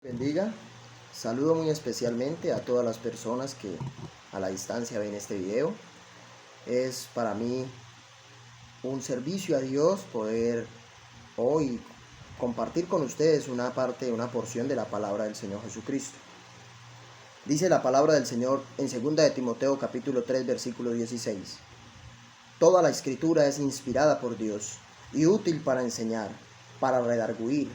Bendiga, saludo muy especialmente a todas las personas que a la distancia ven este video. Es para mí un servicio a Dios poder hoy compartir con ustedes una porción de la palabra del Señor Jesucristo. Dice la palabra del Señor en 2 de Timoteo capítulo 3 versículo 16. Toda la escritura es inspirada por Dios y útil para enseñar, para redarguir,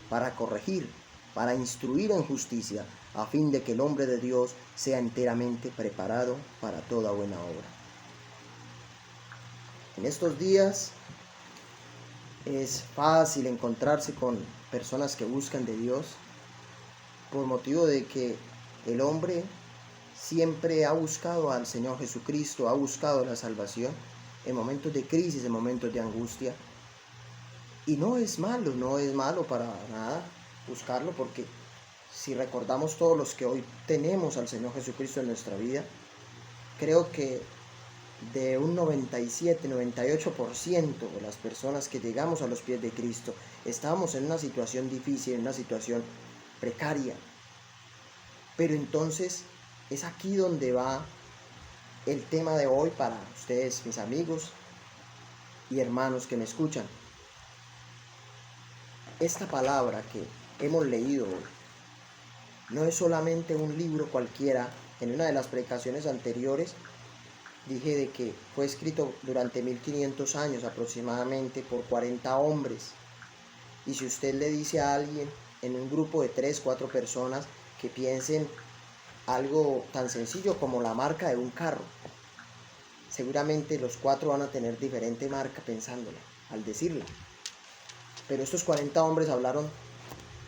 para corregir, para instruir en justicia, a fin de que el hombre de Dios sea enteramente preparado para toda buena obra. En estos días es fácil encontrarse con personas que buscan de Dios por motivo de que el hombre siempre ha buscado al Señor Jesucristo, ha buscado la salvación en momentos de crisis, en momentos de angustia. Y no es malo para nada buscarlo, porque si recordamos todos los que hoy tenemos al Señor Jesucristo en nuestra vida, creo que de un 97-98% de las personas que llegamos a los pies de Cristo estamos en una situación difícil, en una situación precaria. Pero entonces es aquí donde va el tema de hoy para ustedes, mis amigos y hermanos que me escuchan. Esta palabra que hemos leído hoy no es solamente un libro cualquiera. En una de las predicaciones anteriores dije de que fue escrito durante 1500 años aproximadamente por 40 hombres. Y si usted le dice a alguien en un grupo de 3, 4 personas que piensen algo tan sencillo como la marca de un carro, seguramente los 4 van a tener diferente marca pensándola al decirla. Pero estos 40 hombres hablaron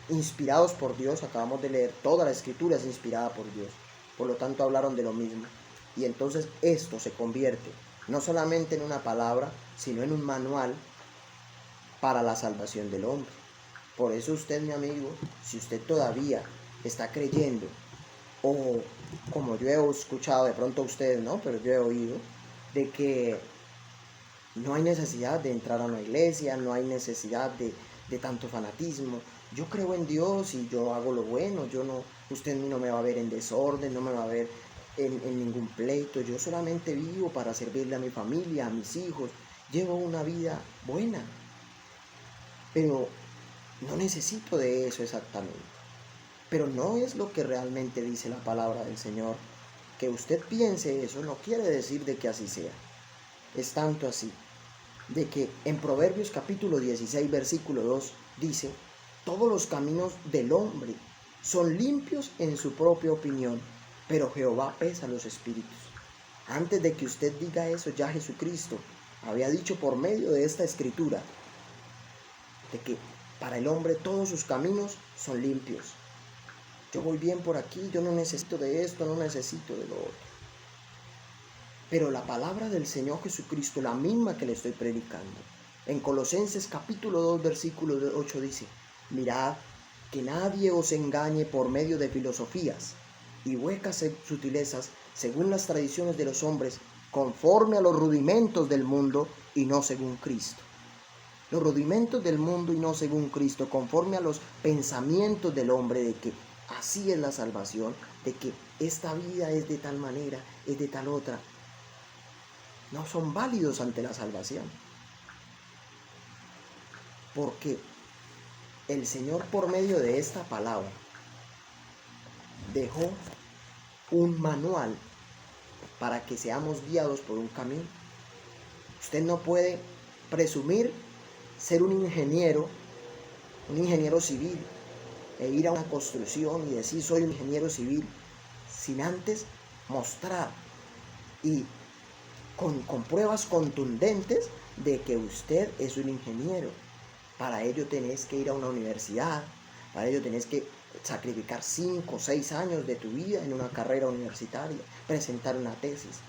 inspirados por Dios. Acabamos de leer, toda la escritura es inspirada por Dios, por lo tanto hablaron de lo mismo, y entonces esto se convierte no solamente en una palabra, sino en un manual para la salvación del hombre. Por eso usted, mi amigo, si usted todavía está creyendo, o como yo he escuchado, de pronto ustedes no, pero yo he oído de que no hay necesidad de entrar a una iglesia, no hay necesidad de tanto fanatismo. Yo creo en Dios y yo hago lo bueno. Usted no me va a ver en desorden, no me va a ver en ningún pleito. Yo solamente vivo para servirle a mi familia, a mis hijos. Llevo una vida buena, pero no necesito de eso exactamente. Pero no es lo que realmente dice la palabra del Señor. Que usted piense eso no quiere decir de que así sea. Es tanto así de que en Proverbios capítulo 16 versículo 2 dice: todos los caminos del hombre son limpios en su propia opinión, pero Jehová pesa los espíritus. Antes de que usted diga eso, ya Jesucristo había dicho por medio de esta escritura de que para el hombre todos sus caminos son limpios. Yo voy bien por aquí, yo no necesito de esto, no necesito de lo otro. Pero la palabra del Señor Jesucristo, la misma que le estoy predicando, en Colosenses capítulo 2 versículo 8 dice: mirad que nadie os engañe por medio de filosofías y huecas sutilezas, según las tradiciones de los hombres, conforme a los rudimentos del mundo y no según Cristo. Los rudimentos del mundo y no según Cristo, conforme a los pensamientos del hombre, de que así es la salvación, de que esta vida es de tal manera, es de tal otra, no son válidos ante la salvación. Porque el Señor, por medio de esta palabra, dejó un manual para que seamos guiados por un camino. Usted no puede presumir ser un ingeniero civil, e ir a una construcción y decir soy un ingeniero civil, sin antes mostrar y con pruebas contundentes de que usted es un ingeniero. Para ello tenés que ir a una universidad, para ello tenés que sacrificar 5 o 6 años de tu vida en una carrera universitaria, presentar una tesis.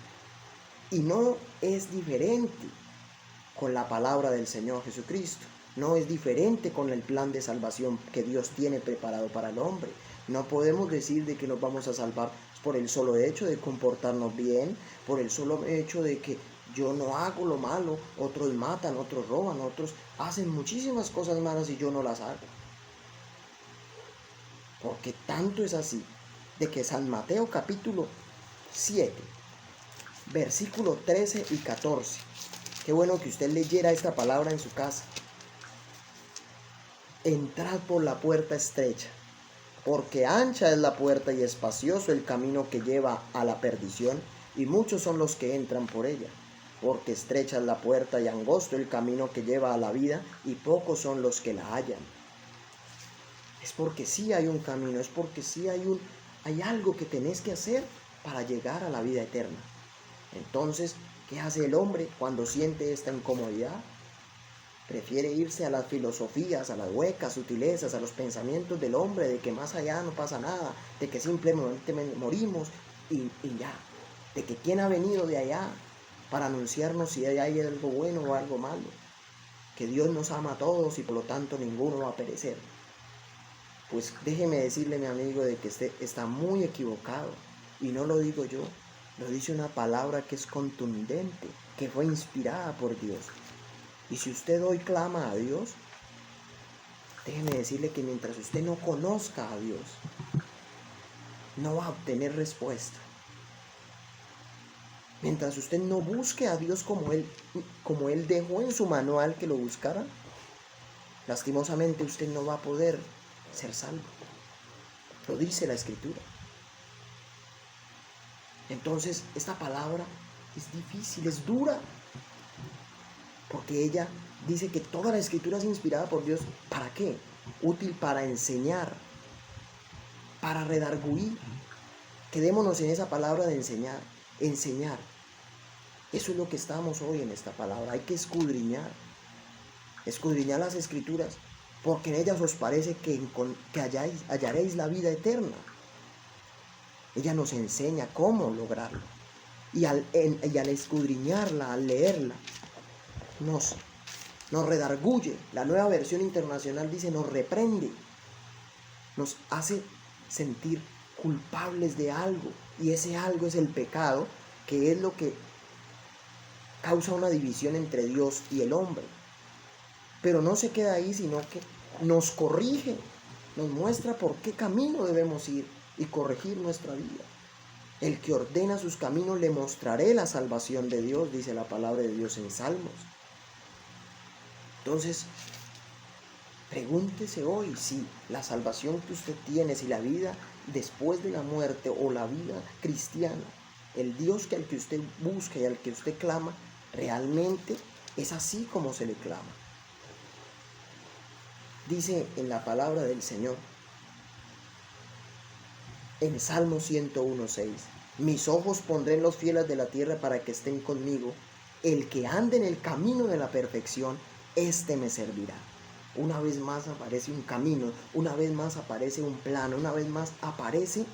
Y no es diferente con la palabra del Señor Jesucristo. No es diferente con el plan de salvación que Dios tiene preparado para el hombre. No podemos decir de que nos vamos a salvar por el solo hecho de comportarnos bien, por el solo hecho de que yo no hago lo malo, otros matan, otros roban, otros hacen muchísimas cosas malas y yo no las hago. Porque tanto es así, de que San Mateo capítulo 7, versículo 13 y 14. Qué bueno que usted leyera esta palabra en su casa. Entrad por la puerta estrecha, porque ancha es la puerta y espacioso el camino que lleva a la perdición, y muchos son los que entran por ella. Porque estrecha es la puerta y angosto el camino que lleva a la vida, y pocos son los que la hallan. Es porque sí hay un camino, es porque sí hay algo que tenés que hacer para llegar a la vida eterna. Entonces, ¿qué hace el hombre cuando siente esta incomodidad? Prefiere irse a las filosofías, a las huecas sutilezas, a los pensamientos del hombre de que más allá no pasa nada, de que simplemente morimos y ya. De que quién ha venido de allá para anunciarnos si hay algo bueno o algo malo. Que Dios nos ama a todos y por lo tanto ninguno va a perecer. Pues déjeme decirle, mi amigo, de que usted está muy equivocado. Y no lo digo yo, lo dice una palabra que es contundente, que fue inspirada por Dios. Y si usted hoy clama a Dios, déjeme decirle que mientras usted no conozca a Dios, no va a obtener respuesta. Mientras usted no busque a Dios como Él dejó en su manual que lo buscara, lastimosamente usted no va a poder ser salvo. Lo dice la Escritura. Entonces, esta palabra es difícil, es dura, porque ella dice que toda la Escritura es inspirada por Dios. ¿Para qué? Útil para enseñar, para redarguir. Quedémonos en esa palabra de enseñar. Enseñar. Eso es lo que estamos hoy en esta palabra. Hay que escudriñar. Escudriñar las Escrituras, porque en ellas os parece que hallaréis la vida eterna. Ella nos enseña cómo lograrlo. Y al escudriñarla, al leerla, nos redarguye. La Nueva Versión Internacional dice nos reprende. Nos hace sentir culpables de algo. Y ese algo es el pecado, que es lo que causa una división entre Dios y el hombre. Pero no se queda ahí, sino que nos corrige, nos muestra por qué camino debemos ir y corregir nuestra vida. El que ordena sus caminos le mostraré la salvación de Dios, dice la palabra de Dios en Salmos. Entonces, pregúntese hoy si la salvación que usted tiene, si la vida después de la muerte o la vida cristiana, el Dios al que usted busca y al que usted clama, realmente es así como se le clama. Dice en la palabra del Señor, en Salmo 101:6, mis ojos pondré en los fieles de la tierra para que estén conmigo. El que ande en el camino de la perfección, éste me servirá. Una vez más aparece un camino, una vez más aparece un plano, una vez más aparece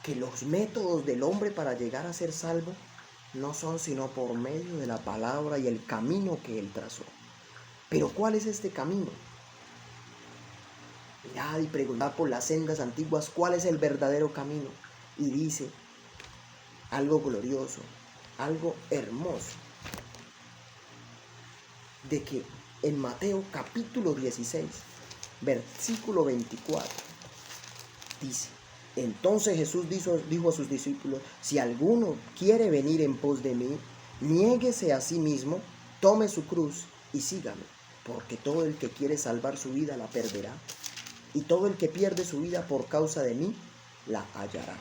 que los métodos del hombre para llegar a ser salvo no son sino por medio de la palabra y el camino que él trazó. Pero ¿cuál es este camino? Mirad y preguntad por las sendas antiguas cuál es el verdadero camino. Y dice algo glorioso, algo hermoso, de que en Mateo capítulo 16, versículo 24, dice, entonces Jesús dijo a sus discípulos, si alguno quiere venir en pos de mí, niéguese a sí mismo, tome su cruz y sígame, porque todo el que quiere salvar su vida la perderá, y todo el que pierde su vida por causa de mí, la hallará.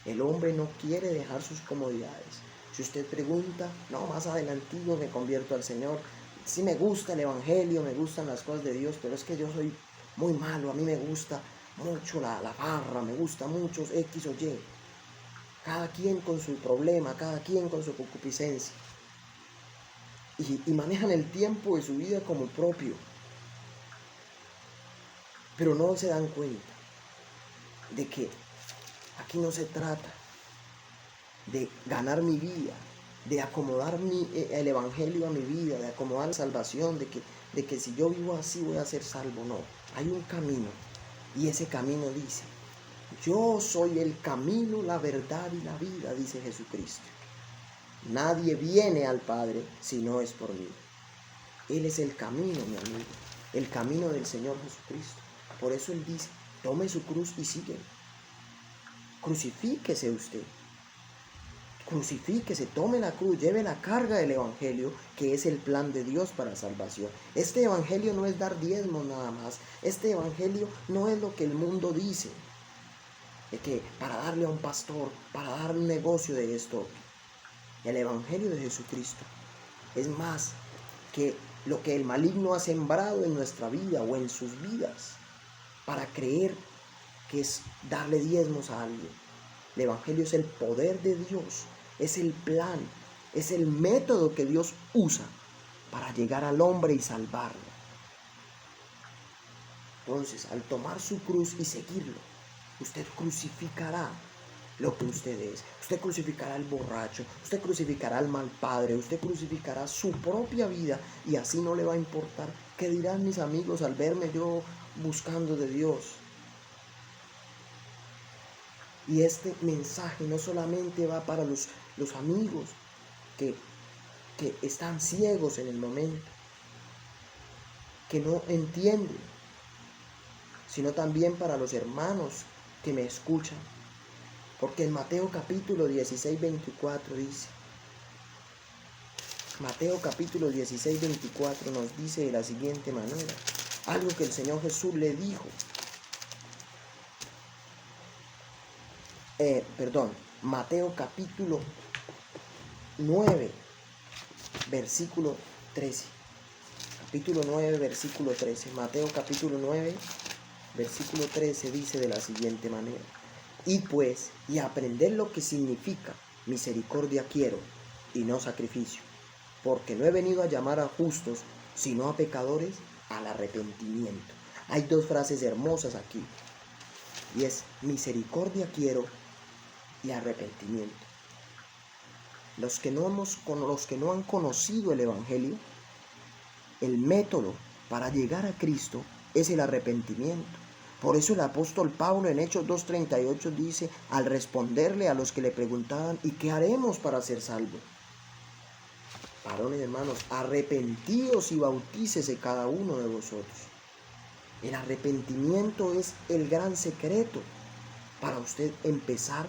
El hombre no quiere dejar sus comodidades. Si usted pregunta, no, más adelantico me convierto al Señor. Sí me gusta el Evangelio, me gustan las cosas de Dios, pero es que yo soy muy malo, a mí me gusta mucho la farra, me gusta mucho X o Y. Cada quien con su problema, cada quien con su concupiscencia. Y manejan el tiempo de su vida como propio. Pero no se dan cuenta de que aquí no se trata de ganar mi vida, de acomodar el Evangelio a mi vida, de acomodar la salvación, de que si yo vivo así voy a ser salvo. No, hay un camino y ese camino dice, yo soy el camino, la verdad y la vida, dice Jesucristo. Nadie viene al Padre si no es por mí. Él es el camino, mi amigo, el camino del Señor Jesucristo. Por eso Él dice, tome su cruz y sigue. Crucifíquese usted. Crucifíquese, tome la cruz, lleve la carga del Evangelio, que es el plan de Dios para salvación. Este Evangelio no es dar diezmos nada más. Este Evangelio no es lo que el mundo dice, de que para darle a un pastor, para dar un negocio de esto. El Evangelio de Jesucristo es más que lo que el maligno ha sembrado en nuestra vida o en sus vidas, para creer que es darle diezmos a alguien. El Evangelio es el poder de Dios, es el plan, es el método que Dios usa para llegar al hombre y salvarlo. Entonces, al tomar su cruz y seguirlo, usted crucificará lo que usted es. Usted crucificará al borracho, usted crucificará al mal padre, usted crucificará su propia vida, y así no le va a importar qué dirán mis amigos al verme yo buscando de Dios. Y este mensaje no solamente va para los amigos que están ciegos en el momento, que no entienden, sino también para los hermanos que me escuchan. Porque en Mateo capítulo 16, 24 dice, Mateo capítulo 16, 24 nos dice de la siguiente manera, algo que el Señor Jesús le dijo. Mateo capítulo 9, versículo 13. Capítulo 9, versículo 13. Mateo capítulo 9, versículo 13 dice de la siguiente manera. Id pues y aprended lo que significa misericordia quiero y no sacrificio, porque no he venido a llamar a justos, sino a pecadores al arrepentimiento. Hay dos frases hermosas aquí, y es misericordia quiero y arrepentimiento. Los que no han conocido el Evangelio, el método para llegar a Cristo es el arrepentimiento. Por eso el apóstol Pablo en Hechos 2:38 dice, al responderle a los que le preguntaban, ¿y qué haremos para ser salvos? Varones hermanos, arrepentíos y bautícese cada uno de vosotros. El arrepentimiento es el gran secreto para usted empezar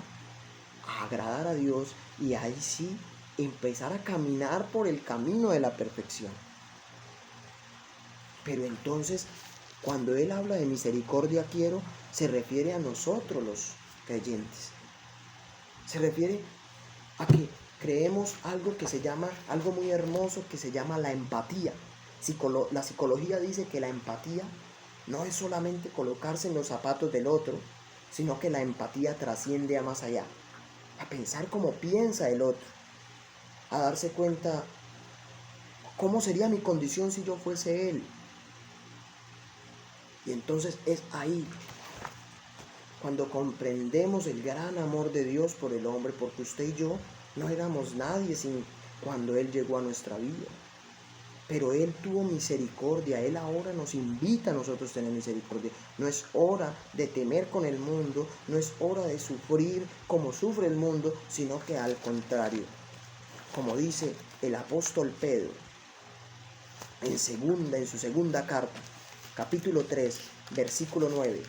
a agradar a Dios, y ahí sí empezar a caminar por el camino de la perfección. Pero entonces, cuando Él habla de misericordia quiero, se refiere a nosotros los creyentes. Se refiere a que creemos algo que se llama, algo muy hermoso que se llama la empatía. La psicología dice que la empatía no es solamente colocarse en los zapatos del otro, sino que la empatía trasciende a más allá, a pensar como piensa el otro, a darse cuenta cómo sería mi condición si yo fuese él. Y entonces es ahí cuando comprendemos el gran amor de Dios por el hombre, porque usted y yo no éramos nadie sin cuando Él llegó a nuestra vida. Pero Él tuvo misericordia, Él ahora nos invita a nosotros a tener misericordia. No es hora de temer con el mundo, no es hora de sufrir como sufre el mundo, sino que al contrario, como dice el apóstol Pedro en su segunda carta, capítulo 3, versículo 9.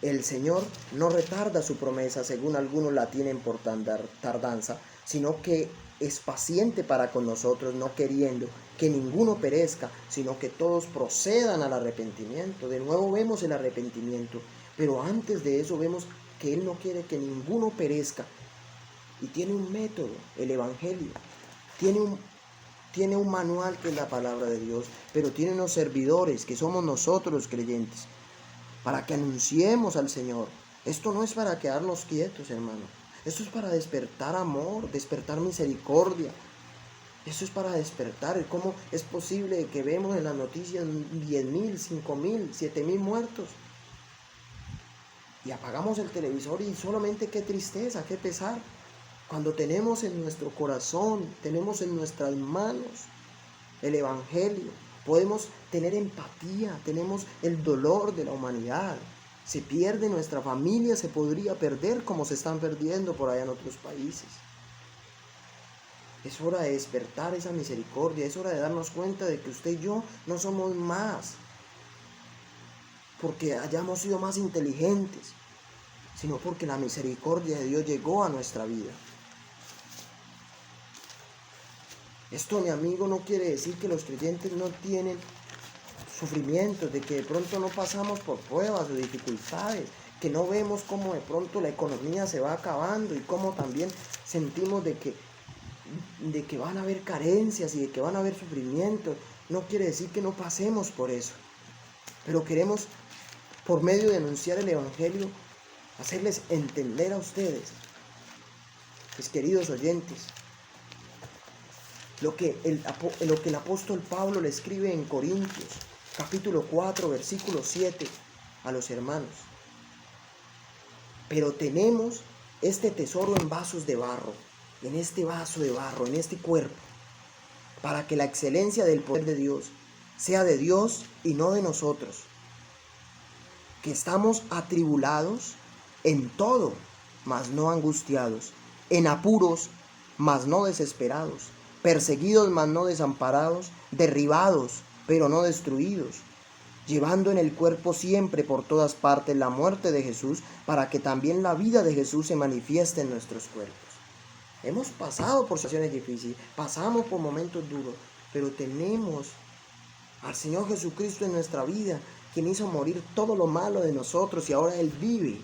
El Señor no retarda su promesa, según algunos la tienen por tardanza, sino que es paciente para con nosotros, no queriendo que ninguno perezca, sino que todos procedan al arrepentimiento. De nuevo vemos el arrepentimiento, pero antes de eso vemos que Él no quiere que ninguno perezca. Y tiene un método, el Evangelio. Tiene un manual que es la palabra de Dios, pero tiene unos servidores que somos nosotros los creyentes, para que anunciemos al Señor. Esto no es para quedarnos quietos, hermano. Esto es para despertar amor, despertar misericordia. Esto es para despertar. ¿Cómo es posible que vemos en las noticias 10,000, 5,000, 7,000 muertos? Y apagamos el televisor y solamente qué tristeza, qué pesar. Cuando tenemos en nuestro corazón, tenemos en nuestras manos el Evangelio, podemos tener empatía, tenemos el dolor de la humanidad. Se pierde nuestra familia, se podría perder como se están perdiendo por allá en otros países. Es hora de despertar esa misericordia, es hora de darnos cuenta de que usted y yo no somos más porque hayamos sido más inteligentes, sino porque la misericordia de Dios llegó a nuestra vida. Esto, mi amigo, no quiere decir que los creyentes no tienen sufrimientos, de que de pronto no pasamos por pruebas o dificultades, que no vemos cómo de pronto la economía se va acabando y cómo también sentimos de que van a haber carencias y de que van a haber sufrimientos. No quiere decir que no pasemos por eso, pero queremos, por medio de anunciar el Evangelio, hacerles entender a ustedes, mis queridos oyentes, lo que el apóstol Pablo le escribe en Corintios, capítulo 4, versículo 7, a los hermanos. Pero tenemos este tesoro en vasos de barro, en este vaso de barro, en este cuerpo, para que la excelencia del poder de Dios sea de Dios y no de nosotros, que estamos atribulados en todo, mas no angustiados, en apuros, mas no desesperados, perseguidos, mas no desamparados, derribados, pero no destruidos, llevando en el cuerpo siempre por todas partes la muerte de Jesús, para que también la vida de Jesús se manifieste en nuestros cuerpos. Hemos pasado por situaciones difíciles, pasamos por momentos duros, pero tenemos al Señor Jesucristo en nuestra vida, quien hizo morir todo lo malo de nosotros, y ahora Él vive.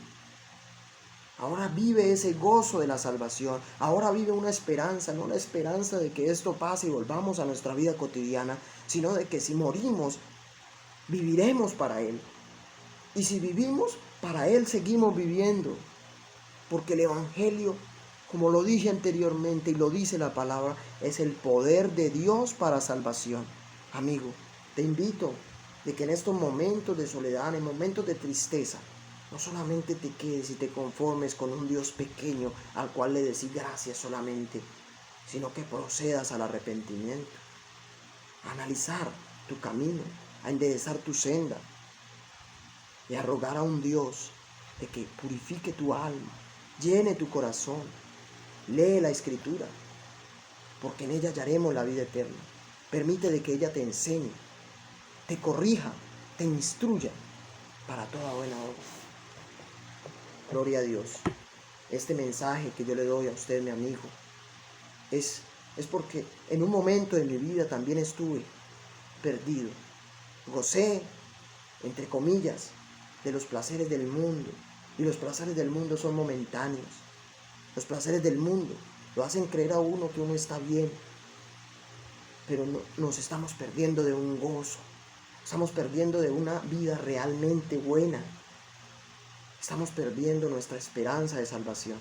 Ahora vive ese gozo de la salvación. Ahora vive una esperanza, no la esperanza de que esto pase y volvamos a nuestra vida cotidiana, sino de que si morimos, viviremos para Él. Y si vivimos, para Él seguimos viviendo. Porque el Evangelio, como lo dije anteriormente y lo dice la palabra, es el poder de Dios para salvación. Amigo, te invito de que en estos momentos de soledad, en momentos de tristeza, no solamente te quedes y te conformes con un Dios pequeño al cual le decís gracias solamente, sino que procedas al arrepentimiento, a analizar tu camino, a enderezar tu senda y a rogar a un Dios de que purifique tu alma, llene tu corazón. Lee la Escritura, porque en ella hallaremos la vida eterna. Permite de que ella te enseñe, te corrija, te instruya para toda buena obra. Gloria a Dios. Este mensaje que yo le doy a usted, mi amigo, es porque en un momento de mi vida también estuve perdido. Gocé, entre comillas, de los placeres del mundo. Y los placeres del mundo son momentáneos. Los placeres del mundo lo hacen creer a uno que uno está bien. Pero nos estamos perdiendo de un gozo. Estamos perdiendo de una vida realmente buena. Estamos perdiendo nuestra esperanza de salvación.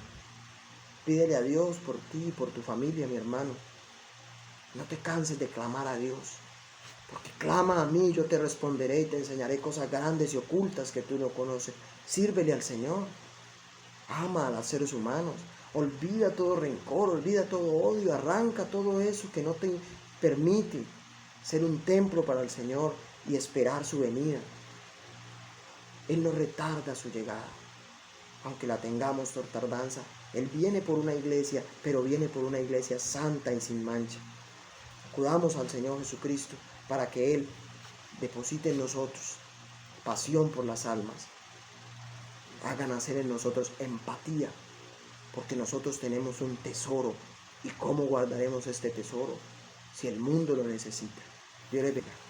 Pídele a Dios por ti y por tu familia, mi hermano. No te canses de clamar a Dios. Porque clama a mí, yo te responderé y te enseñaré cosas grandes y ocultas que tú no conoces. Sírvele al Señor. Ama a los seres humanos. Olvida todo rencor, olvida todo odio. Arranca todo eso que no te permite ser un templo para el Señor y esperar su venida. Él no retarda su llegada. Aunque la tengamos por tardanza, Él viene por una iglesia, pero viene por una iglesia santa y sin mancha. Acudamos al Señor Jesucristo para que Él deposite en nosotros pasión por las almas, haga nacer en nosotros empatía, porque nosotros tenemos un tesoro. ¿Y cómo guardaremos este tesoro si el mundo lo necesita? Dios les bendiga.